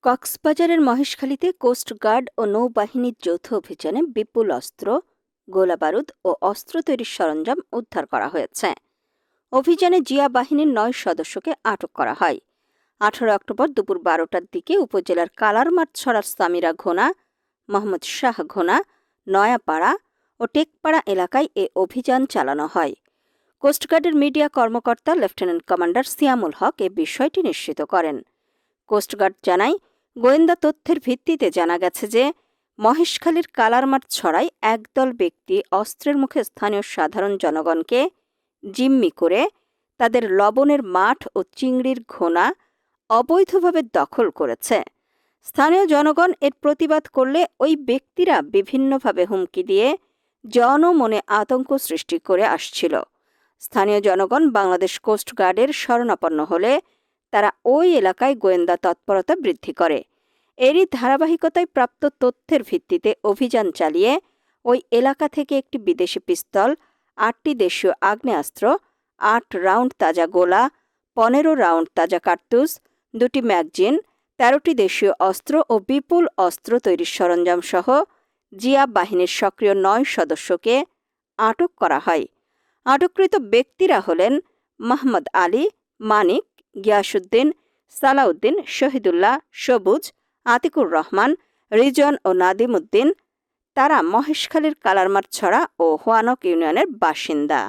কক্সবাজারের মহেশখালীতে কোস্টগার্ড ও নৌবাহিনীর যৌথ অভিযানে বিপুল অস্ত্র, গোলাবারুদ ও অস্ত্র তৈরির সরঞ্জাম উদ্ধার করা হয়েছে। অভিযানে জিয়া বাহিনীর ৯ সদস্যকে আটক করা হয়। ১৮ অক্টোবর দুপুর ১২টার দিকে উপজেলার কালারমাঠ ছড়ার সামিরা ঘোনা, মোহাম্মদ শাহ ঘোনা, নয়াপাড়া ও টেকপাড়া এলাকায় এ অভিযান চালানো হয়। কোস্টগার্ডের মিডিয়া কর্মকর্তা লেফটেন্যান্ট কমান্ডার সিয়ামুল হক এ বিষয়টি নিশ্চিত করেন। কোস্টগার্ড জানায়, গোয়েন্দা তথ্যের ভিত্তিতে জানা গেছে যে মহেশখালীর কালারমাঠ ছড়ায় একদল ব্যক্তি অস্ত্রের মুখে স্থানীয় সাধারণ জনগণকে জিম্মি করে তাদের লবণের মাঠ ও চিংড়ির ঘোনা অবৈধভাবে দখল করেছে। স্থানীয় জনগণ এর প্রতিবাদ করলে ওই ব্যক্তিরা বিভিন্নভাবে হুমকি দিয়ে জনমনে আতঙ্ক সৃষ্টি করে আসছিল। স্থানীয় জনগণ বাংলাদেশ কোস্টগার্ডের শরণাপন্ন হলে তারা ওই এলাকায় গোয়েন্দা তৎপরতা বৃদ্ধি করে। এরই ধারাবাহিকতায় প্রাপ্ত তথ্যের ভিত্তিতে অভিযান চালিয়ে ওই এলাকা থেকে একটি বিদেশি পিস্তল, ৮টি দেশীয় আগ্নেয়াস্ত্র, ৮ রাউন্ড তাজা গোলা, ১৫ রাউন্ড তাজা কার্তুজ, ২টি ম্যাগজিন, ১৩টি দেশীয় অস্ত্র ও বিপুল অস্ত্র তৈরির সরঞ্জাম সহ জিয়া বাহিনীর সক্রিয় ৯ সদস্যকে আটক করা হয়। আটককৃত ব্যক্তিরা হলেন মোহাম্মদ আলী, মানিক, গিয়াসউদ্দিন, সালাউদ্দিন, শহীদুল্লাহ, সবুজ, আতিকুর রহমান, রিজন ও নাদিম উদ্দিন। তারা মহেশখালীর কালারমাঠ ছড়া ও হোয়ানক ইউনিয়নের বাসিন্দা।